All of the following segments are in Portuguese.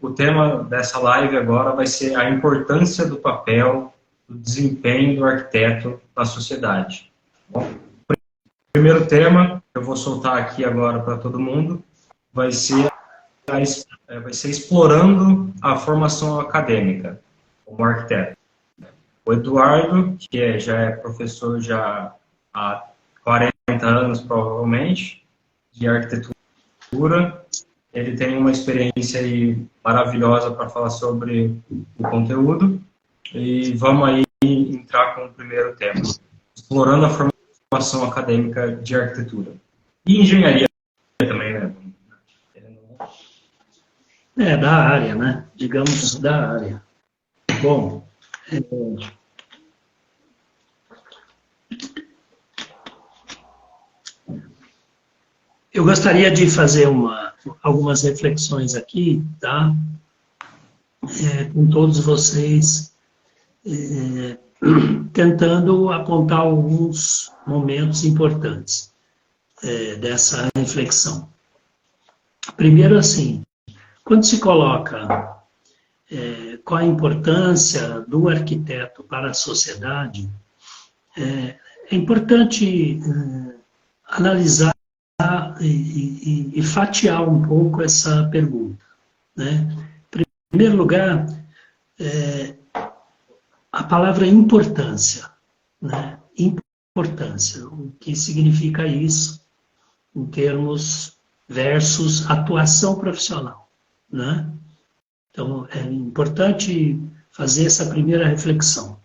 o tema dessa live agora vai ser a importância do papel, do desempenho do arquiteto na sociedade. Bom, o primeiro tema, que eu vou soltar aqui agora para todo mundo, vai ser explorando a formação acadêmica como arquiteto. O Eduardo, que já é professor já há 40 anos, provavelmente, de arquitetura, ele tem uma experiência aí maravilhosa para falar sobre o conteúdo. E vamos aí entrar com o primeiro tema, explorando a formação acadêmica de arquitetura. E engenharia também, né? Da área, né? Digamos, da área. Bom, eu gostaria de fazer algumas reflexões aqui, tá? Com todos vocês, tentando apontar alguns momentos importantes dessa reflexão. Primeiro, assim, quando se coloca qual a importância do arquiteto para a sociedade, é importante analisar e fatiar um pouco essa pergunta, né? Em primeiro lugar, a palavra importância, né? Importância, o que significa isso em termos versus atuação profissional, né? Então, é importante fazer essa primeira reflexão.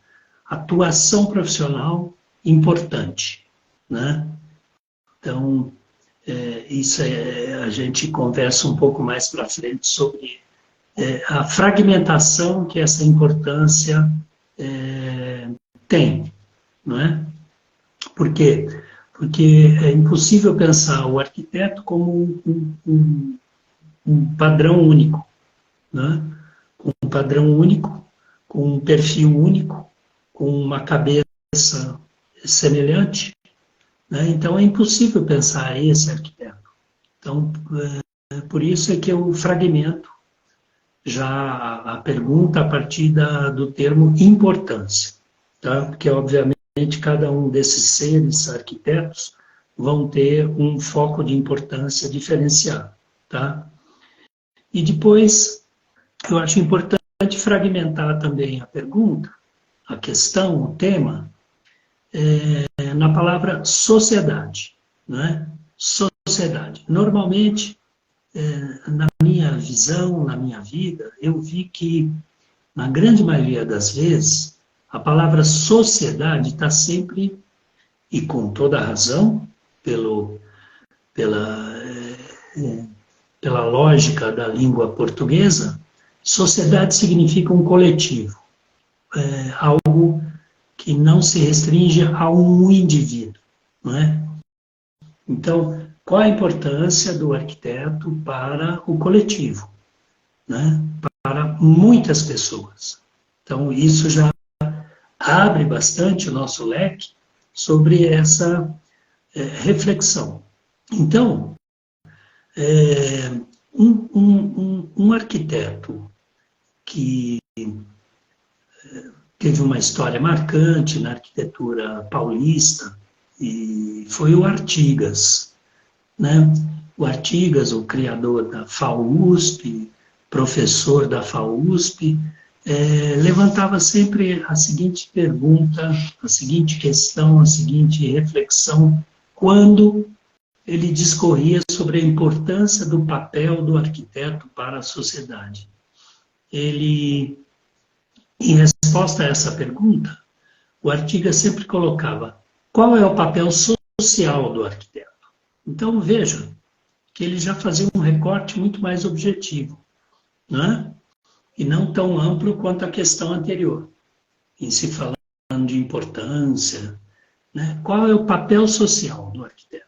Atuação profissional importante, né? Então, isso a gente conversa um pouco mais para frente sobre a fragmentação que essa importância tem, não é? Por quê? Porque é impossível pensar o arquiteto como um padrão único, né? Um padrão único, com um perfil único, com uma cabeça semelhante, né? Então é impossível pensar esse arquiteto. Então, por isso é que eu fragmento já a pergunta a partir do termo importância, tá? Porque obviamente cada um desses seres arquitetos vão ter um foco de importância diferenciado, tá? E depois, eu acho importante fragmentar também a pergunta, a questão, o tema, na palavra sociedade, né? Sociedade. Normalmente, na minha visão, na minha vida, eu vi que, na grande maioria das vezes, a palavra sociedade está sempre, e com toda razão, pela lógica da língua portuguesa, sociedade significa um coletivo, algo que não se restringe a um indivíduo, não é? Então, qual a importância do arquiteto para o coletivo, né? Para muitas pessoas. Então, isso já abre bastante o nosso leque sobre essa reflexão. Então, um arquiteto que teve uma história marcante na arquitetura paulista e foi o Artigas, né? O Artigas, o criador da FAUSP, professor da FAUSP, levantava sempre a seguinte pergunta, a seguinte questão, a seguinte reflexão, quando ele discorria sobre a importância do papel do arquiteto para a sociedade. Ele, em resposta a essa pergunta, o Artigas sempre colocava: qual é o papel social do arquiteto? Então, vejam que ele já fazia um recorte muito mais objetivo, né? E não tão amplo quanto a questão anterior, em se falando de importância, né? Qual é o papel social do arquiteto?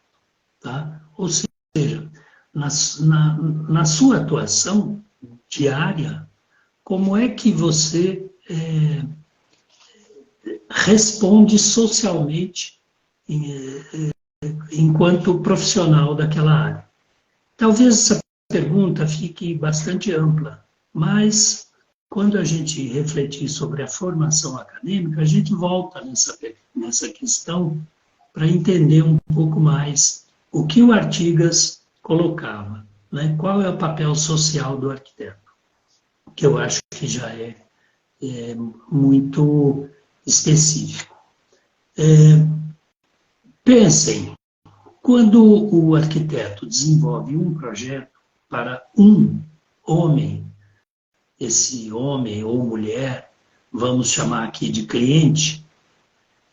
Tá? Ou seja, na sua atuação diária, como é que você responde socialmente enquanto profissional daquela área? Talvez essa pergunta fique bastante ampla, Mas, quando a gente refletir sobre a formação acadêmica, a gente volta nessa questão para entender um pouco mais o que o Artigas colocava, né? Qual é o papel social do arquiteto, que eu acho que já é muito específico. Pensem, quando o arquiteto desenvolve um projeto para um homem, esse homem ou mulher, vamos chamar aqui de cliente,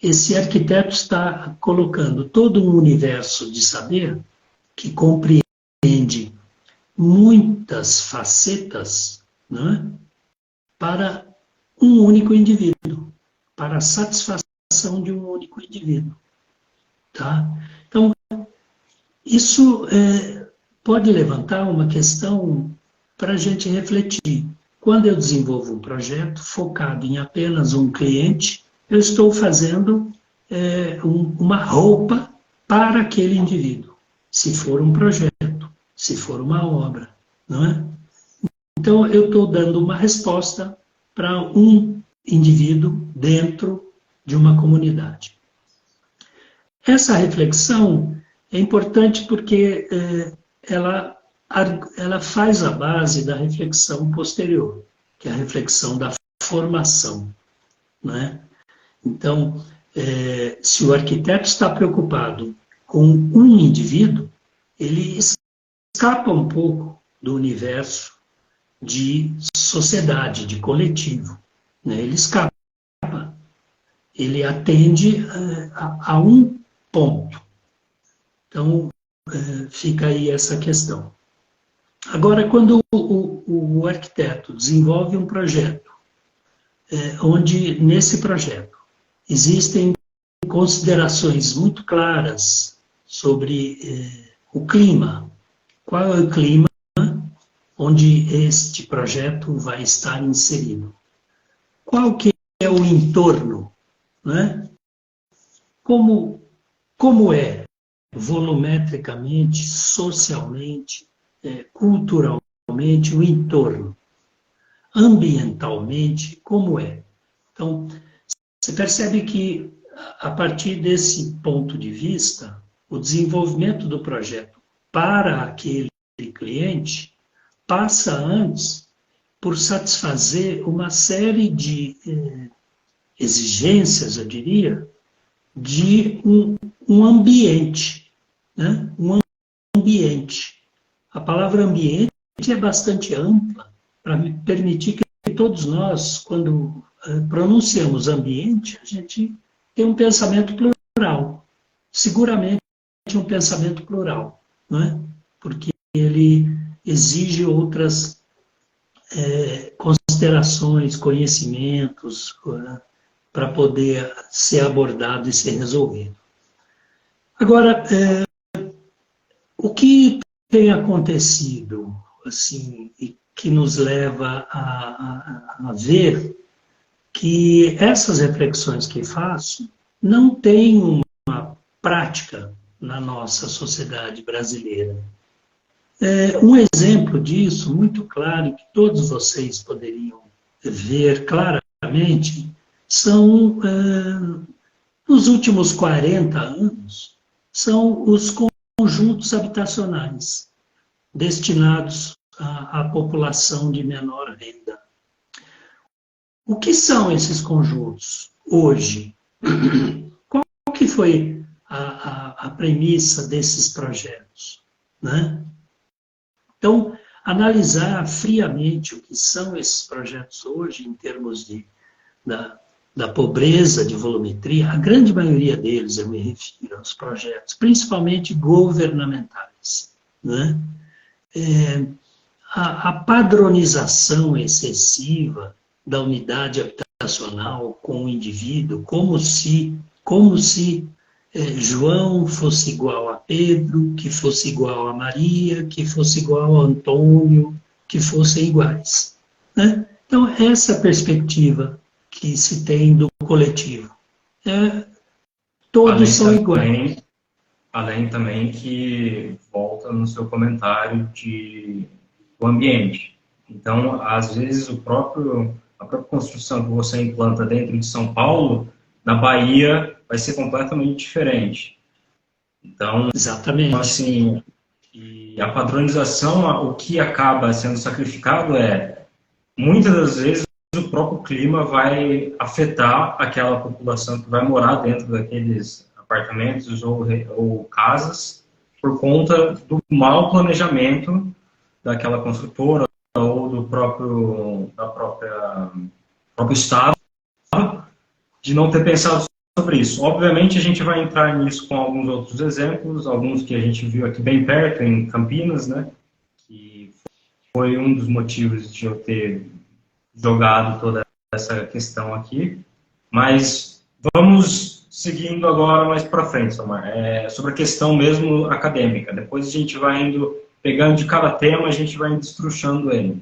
esse arquiteto está colocando todo um universo de saber que compreende muitas facetas, né, para um único indivíduo, para a satisfação de um único indivíduo. Tá? Então, isso pode levantar uma questão para a gente refletir. Quando eu desenvolvo um projeto focado em apenas um cliente, eu estou fazendo uma roupa para aquele indivíduo, se for um projeto, se for uma obra, não é? Então, eu estou dando uma resposta para um indivíduo dentro de uma comunidade. Essa reflexão é importante porque ela faz a base da reflexão posterior, que é a reflexão da formação, né? Então, se o arquiteto está preocupado com um indivíduo, ele escapa um pouco do universo de sociedade, de coletivo, né? Ele escapa, ele atende a um ponto. Então, fica aí essa questão. Agora, quando o arquiteto desenvolve um projeto, onde nesse projeto existem considerações muito claras sobre o clima, qual é o clima onde este projeto vai estar inserido, qual que é o entorno, né? Como é volumetricamente, socialmente, culturalmente o entorno, ambientalmente, como é. Então, você percebe que, a partir desse ponto de vista, o desenvolvimento do projeto para aquele cliente passa antes por satisfazer uma série de exigências, eu diria, de um ambiente, né? Um ambiente. A palavra ambiente é bastante ampla para permitir que todos nós, quando pronunciamos ambiente, a gente tem um pensamento plural. Seguramente um pensamento plural, não é? Porque ele exige outras considerações, conhecimentos, para poder ser abordado e ser resolvido. Agora, o que tem acontecido, assim, e que nos leva a ver que essas reflexões que faço não têm uma prática na nossa sociedade brasileira. Um exemplo disso, muito claro, que todos vocês poderiam ver claramente, são, nos últimos 40 anos, são os conjuntos habitacionais destinados à população de menor renda. O que são esses conjuntos hoje? Qual que foi a premissa desses projetos, né? Então, analisar friamente o que são esses projetos hoje, em termos da pobreza de volumetria, a grande maioria deles, eu me refiro aos projetos, principalmente governamentais, né? A padronização excessiva da unidade habitacional com o indivíduo, como se João fosse igual a Pedro, que fosse igual a Maria, que fosse igual a Antônio, que fossem iguais, né? Então, essa perspectiva que se tem do coletivo. Todos são iguais. Além também que volta no seu comentário do ambiente. Então, às vezes, a própria construção que você implanta dentro de São Paulo, na Bahia, vai ser completamente diferente. Então, Exatamente. assim, e a padronização, o que acaba sendo sacrificado muitas das vezes, o próprio clima vai afetar aquela população que vai morar dentro daqueles apartamentos ou casas por conta do mau planejamento daquela construtora ou próprio Estado de não ter pensado sobre isso. Obviamente, a gente vai entrar nisso com alguns outros exemplos, alguns que a gente viu aqui bem perto, em Campinas, né, que foi um dos motivos de eu ter jogado toda essa questão aqui. Mas vamos seguindo agora mais para frente, Samar, sobre a questão mesmo acadêmica. Depois a gente vai indo, pegando de cada tema, a gente vai destruchando ele.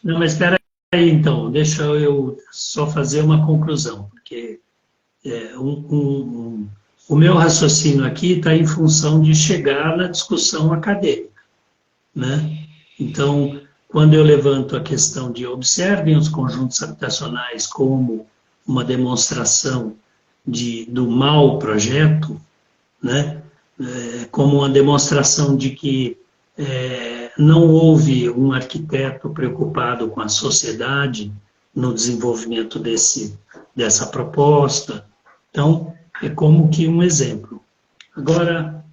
Não, mas espera aí, então, deixa eu só fazer uma conclusão, porque o meu raciocínio aqui está em função de chegar na discussão acadêmica, né? Então, quando eu levanto a questão de observem os conjuntos habitacionais como uma demonstração do mau projeto, né? Como uma demonstração de que não houve um arquiteto preocupado com a sociedade no desenvolvimento dessa proposta. Então, é como que um exemplo. Agora,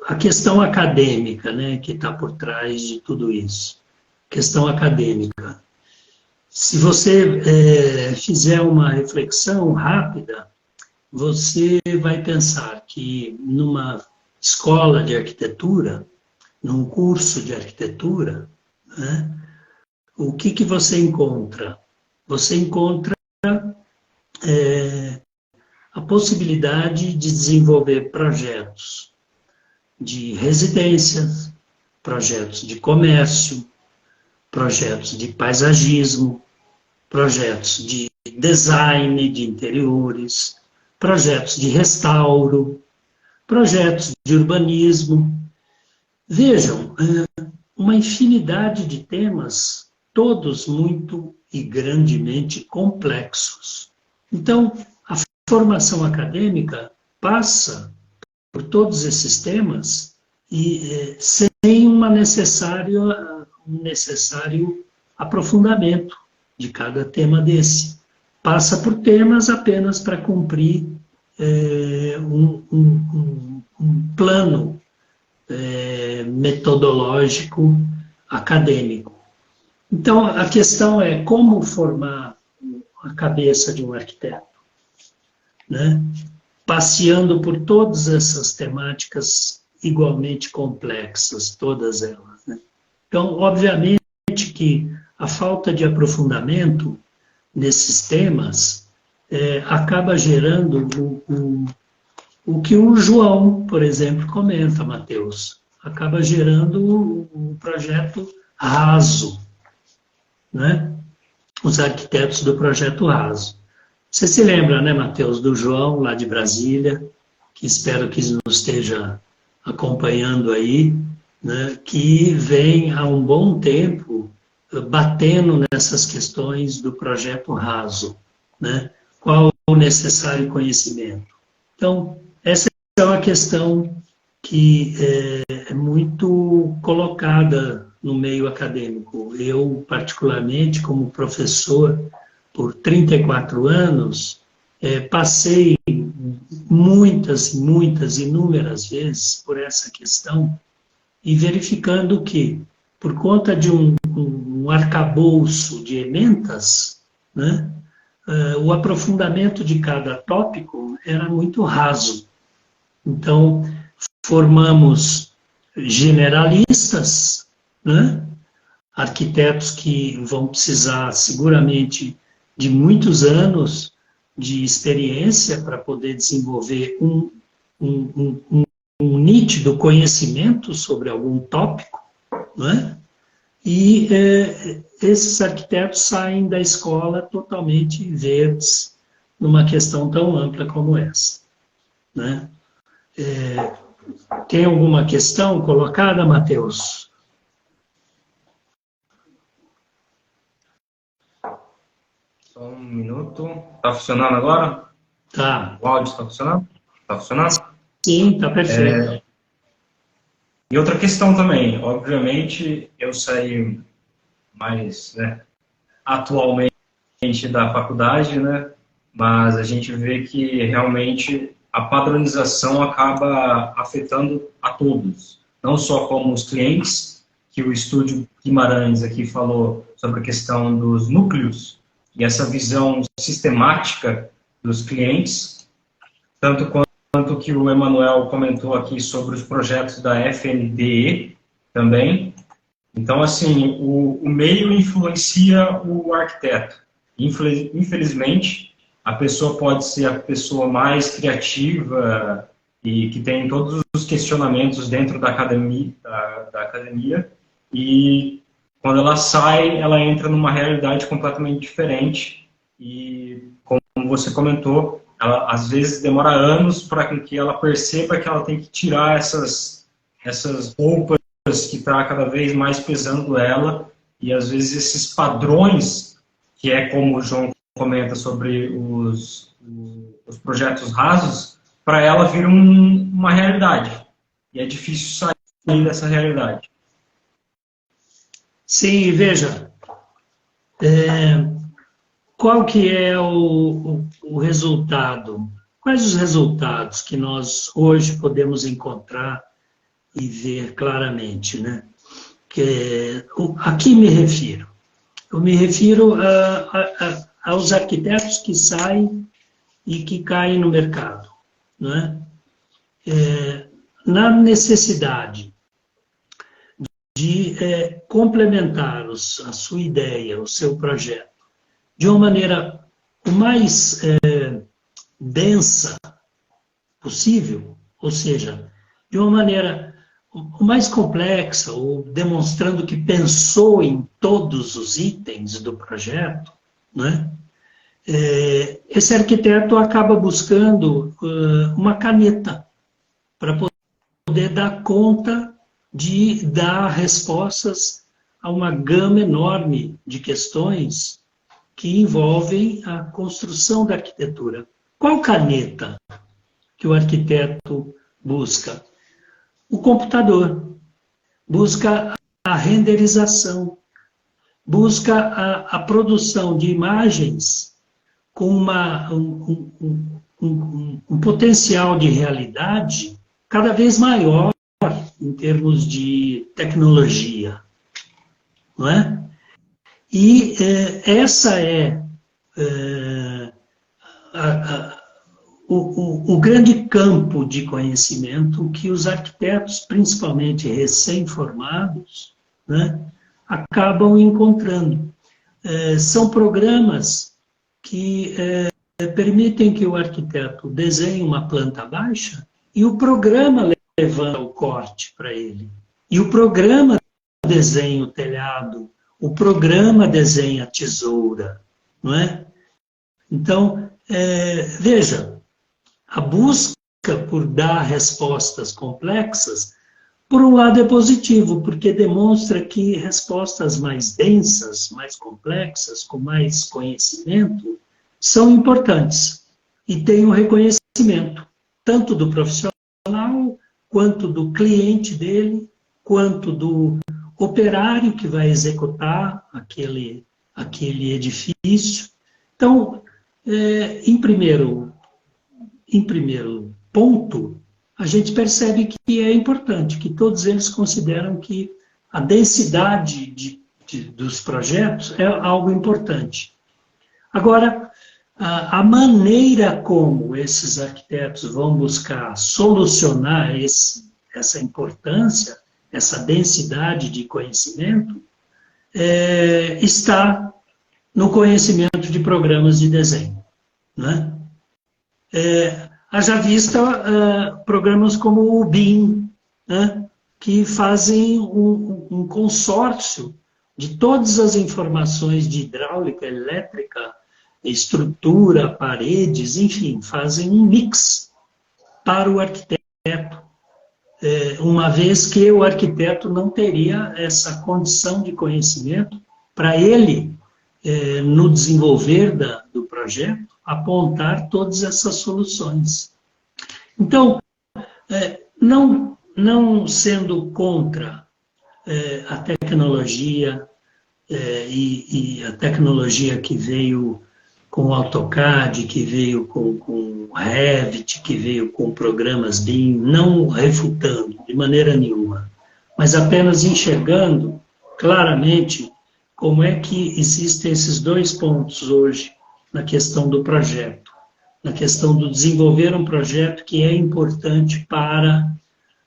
a questão acadêmica, né, que está por trás de tudo isso. Questão acadêmica. Se você fizer uma reflexão rápida, você vai pensar que numa escola de arquitetura, num curso de arquitetura, né, o que você encontra? Você encontra a possibilidade de desenvolver projetos de residências, projetos de comércio, projetos de paisagismo, projetos de design de interiores, projetos de restauro, projetos de urbanismo. Vejam, uma infinidade de temas, todos muito e grandemente complexos. Então, a formação acadêmica passa por todos esses temas e sem um necessário aprofundamento de cada tema desse. Passa por temas apenas para cumprir um plano metodológico acadêmico. Então, a questão é como formar a cabeça de um arquiteto, né? Passeando por todas essas temáticas igualmente complexas, todas elas, né? Então, obviamente que a falta de aprofundamento nesses temas acaba gerando o que o João, por exemplo, comenta, Matheus, acaba gerando um projeto raso, né? Os arquitetos do projeto raso. Você se lembra, né, Matheus, do João, lá de Brasília, que espero que nos esteja acompanhando aí, né, que vem há um bom tempo batendo nessas questões do projeto raso, né? Qual o necessário conhecimento? Então, essa é uma questão que é muito colocada no meio acadêmico. Eu, particularmente, como professor, por 34 anos, passei inúmeras vezes por essa questão e verificando que, por conta de um arcabouço de ementas, né, o aprofundamento de cada tópico era muito raso. Então, formamos generalistas, né, arquitetos que vão precisar seguramente de muitos anos de experiência para poder desenvolver um nítido conhecimento sobre algum tópico, né? E esses arquitetos saem da escola totalmente verdes numa questão tão ampla como essa, né? Tem alguma questão colocada, Matheus? Só um minuto. Tá funcionando agora? Tá. O áudio está funcionando? Tá funcionando? Sim, tá perfeito. E outra questão também, obviamente, eu saí mais, né, atualmente da faculdade, né, mas a gente vê que realmente a padronização acaba afetando a todos, não só como os clientes, que o Estúdio Guimarães aqui falou sobre a questão dos núcleos e essa visão sistemática dos clientes, tanto quanto que o Emanuel comentou aqui sobre os projetos da FNDE também. Então, assim, o meio influencia o arquiteto. Infelizmente, a pessoa pode ser a pessoa mais criativa e que tem todos os questionamentos dentro da academia, da academia, e quando ela sai, ela entra numa realidade completamente diferente e, como você comentou, ela às vezes demora anos para que ela perceba que ela tem que tirar essas roupas que está cada vez mais pesando ela, e às vezes esses padrões, que é como o João comenta sobre os projetos rasos, para ela viram uma realidade. E é difícil sair dessa realidade. Sim, veja, qual que é o resultado? Quais os resultados que nós hoje podemos encontrar e ver claramente, né? A que me refiro? Eu me refiro aos arquitetos que saem e que caem no mercado, né? Na necessidade de complementar a sua ideia, o seu projeto, de uma maneira o mais densa possível, ou seja, de uma maneira o mais complexa, ou demonstrando que pensou em todos os itens do projeto, né? Esse arquiteto acaba buscando uma caneta para poder dar conta de dar respostas a uma gama enorme de questões que envolvem a construção da arquitetura. Qual caneta que o arquiteto busca? O computador. Busca a renderização. Busca a produção de imagens com um potencial de realidade cada vez maior em termos de tecnologia, não é? E essa é o grande campo de conhecimento que os arquitetos, principalmente recém-formados, né, acabam encontrando. São programas que permitem que o arquiteto desenhe uma planta baixa e o programa levanta o corte para ele. E o programa desenha o telhado, o programa desenha a tesoura, não é? Então, veja, a busca por dar respostas complexas, por um lado é positivo, porque demonstra que respostas mais densas, mais complexas, com mais conhecimento, são importantes e têm um reconhecimento, tanto do profissional, quanto do cliente dele, quanto do operário que vai executar aquele edifício. Então, em primeiro ponto, a gente percebe que é importante, que todos eles consideram que a densidade dos projetos é algo importante. Agora, a maneira como esses arquitetos vão buscar solucionar essa importância, essa densidade de conhecimento, está no conhecimento de programas de desenho, né? Haja vista programas como o BIM, né, que fazem um consórcio de todas as informações de hidráulica, elétrica, estrutura, paredes, enfim, fazem um mix para o arquiteto, uma vez que o arquiteto não teria essa condição de conhecimento para ele no desenvolver do projeto, apontar todas essas soluções. Então, não sendo contra a tecnologia, e a tecnologia que veio com o AutoCAD, que veio com o Revit, que veio com programas BIM, não refutando de maneira nenhuma, mas apenas enxergando claramente como é que existem esses dois pontos hoje na questão do projeto, na questão do desenvolver um projeto que é importante para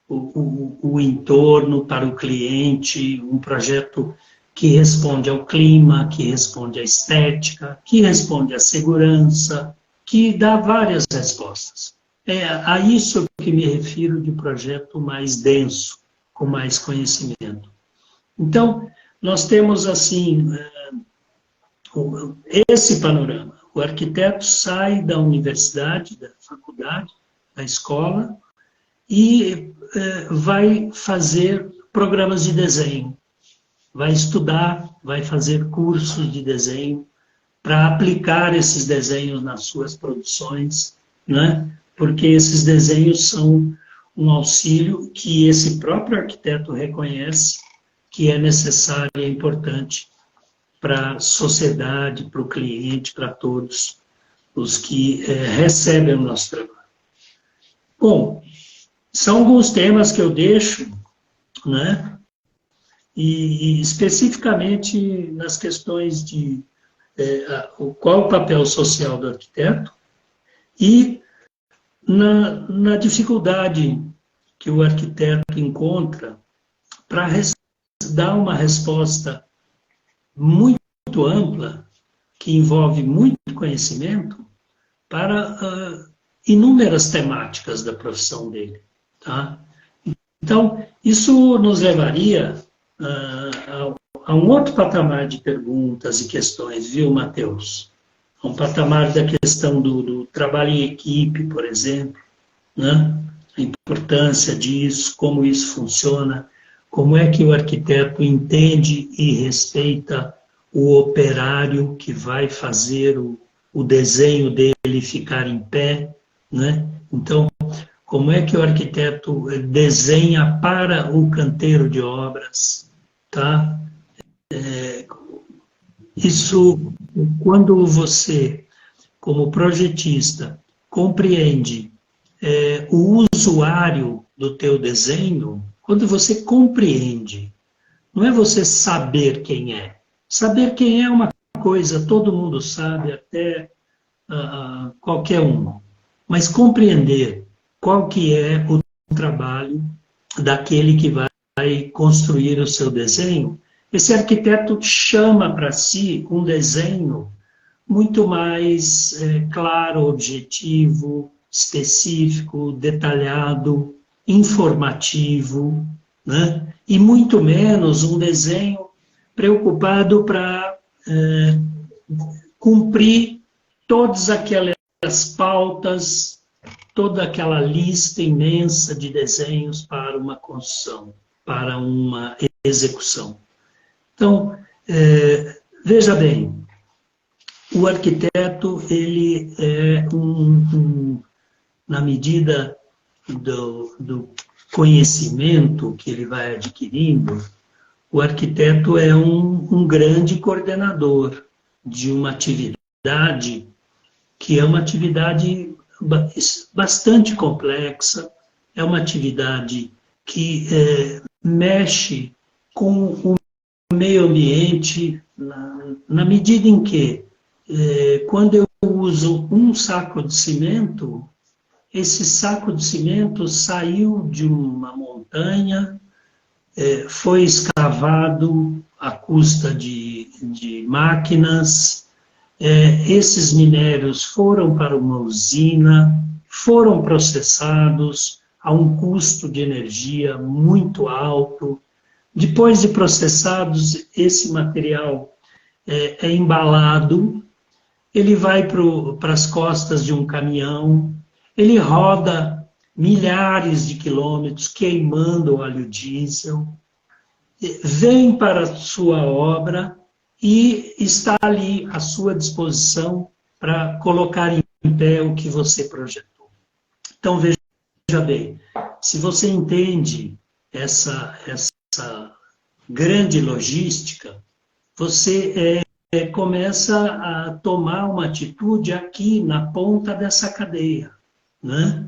o entorno, para o cliente, um projeto que responde ao clima, que responde à estética, que responde à segurança, que dá várias respostas. É a isso que me refiro de projeto mais denso, com mais conhecimento. Então, nós temos, assim, esse panorama. O arquiteto sai da universidade, da faculdade, da escola, e vai fazer programas de desenho. Vai estudar, vai fazer cursos de desenho para aplicar esses desenhos nas suas produções, né? Porque esses desenhos são um auxílio que esse próprio arquiteto reconhece que é necessário e é importante para a sociedade, para o cliente, para todos os que recebem o nosso trabalho. Bom, são alguns temas que eu deixo, né? E especificamente nas questões de qual o papel social do arquiteto e na dificuldade que o arquiteto encontra para dar uma resposta muito ampla, que envolve muito conhecimento, para inúmeras temáticas da profissão dele. Tá? Então, isso nos levaria a um outro patamar de perguntas e questões, viu, Matheus? A um patamar da questão do trabalho em equipe, por exemplo, né? A importância disso, como isso funciona, como é que o arquiteto entende e respeita o operário que vai fazer o desenho dele ficar em pé, né? Então, como é que o arquiteto desenha para o canteiro de obras, tá? Isso, quando você, como projetista, compreende o usuário do teu desenho, quando você compreende, não é você saber quem é. Saber quem é uma coisa, todo mundo sabe, até qualquer um. Mas compreender qual que é o trabalho daquele que vai construir o seu desenho, esse arquiteto chama para si um desenho muito mais claro, objetivo, específico, detalhado, informativo, né? E muito menos um desenho preocupado para cumprir todas aquelas pautas, toda aquela lista imensa de desenhos para uma construção, para uma execução. Então, veja bem, o arquiteto, ele é na medida do conhecimento que ele vai adquirindo, o arquiteto é um grande coordenador de uma atividade que é uma atividade bastante complexa, é uma atividade que mexe com o meio ambiente na medida em que, quando eu uso um saco de cimento, esse saco de cimento saiu de uma montanha, foi escavado à custa de máquinas, esses minérios foram para uma usina, foram processados a um custo de energia muito alto. Depois de processados, esse material é embalado, ele vai para as costas de um caminhão, ele roda milhares de quilômetros queimando óleo diesel, vem para a sua obra e está ali à sua disposição para colocar em pé o que você projetou. Então, veja bem, se você entende essa grande logística, você começa a tomar uma atitude aqui na ponta dessa cadeia, né?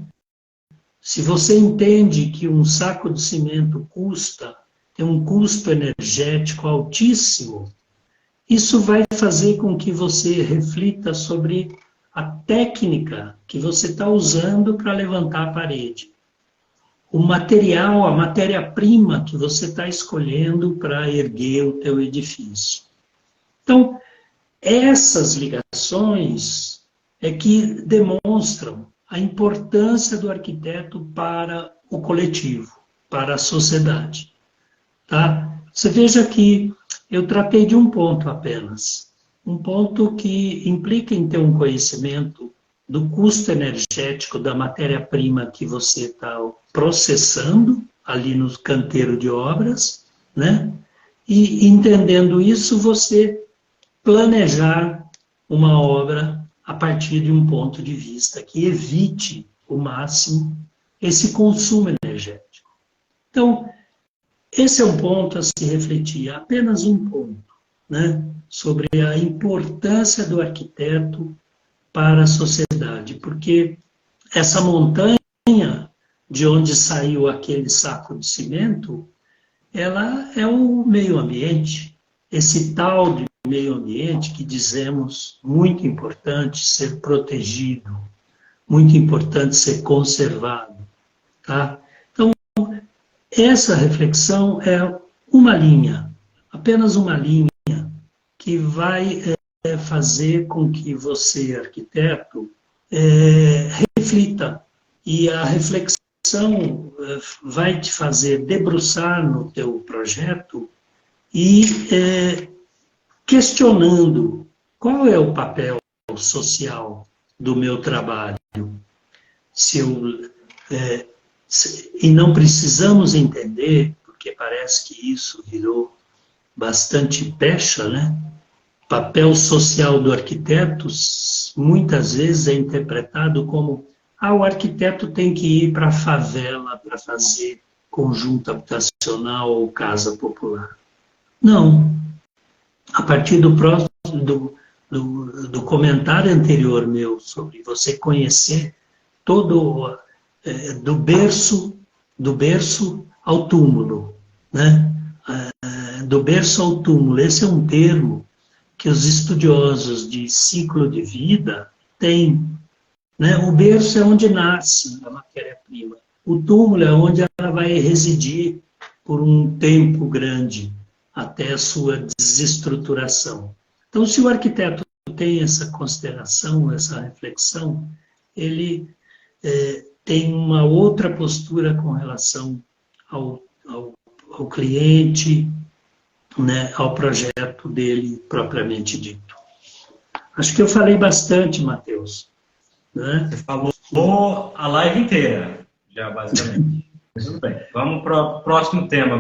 Se você entende que um saco de cimento tem um custo energético altíssimo, isso vai fazer com que você reflita sobre a técnica que você está usando para levantar a parede. O material, a matéria-prima que você está escolhendo para erguer o teu edifício. Então, essas ligações é que demonstram a importância do arquiteto para o coletivo, para a sociedade. Tá? Você veja que eu tratei de um ponto apenas. Um ponto que implica em ter um conhecimento do custo energético da matéria-prima que você está processando ali no canteiro de obras, né? E entendendo isso, você planejar uma obra a partir de um ponto de vista que evite o máximo esse consumo energético. Então, esse é um ponto a se refletir, apenas um ponto, né, sobre a importância do arquiteto para a sociedade, porque essa montanha de onde saiu aquele saco de cimento, ela é o meio ambiente, esse tal de meio ambiente que dizemos muito importante ser protegido, muito importante ser conservado, tá? Então, essa reflexão é uma linha, apenas uma linha, que vai fazer com que você, arquiteto, reflita. E a reflexão vai te fazer debruçar no teu projeto e questionando qual é o papel social do meu trabalho. E não precisamos entender, porque parece que isso virou bastante pecha, né? O papel social do arquiteto muitas vezes é interpretado como o arquiteto tem que ir para a favela para fazer conjunto habitacional ou casa popular. Não. A partir do comentário anterior meu sobre você conhecer todo do berço ao túmulo, né? Do berço ao túmulo. Esse é um termo que os estudiosos de ciclo de vida têm, né? O berço é onde nasce a matéria-prima. O túmulo é onde ela vai residir por um tempo grande, até a sua desestruturação. Então, se o arquiteto tem essa consideração, essa reflexão, ele tem uma outra postura com relação ao cliente, né, ao projeto dele propriamente dito. Acho que eu falei bastante, Matheus. Né? Você falou a live inteira, já basicamente. Tudo bem. Vamos para o próximo tema agora.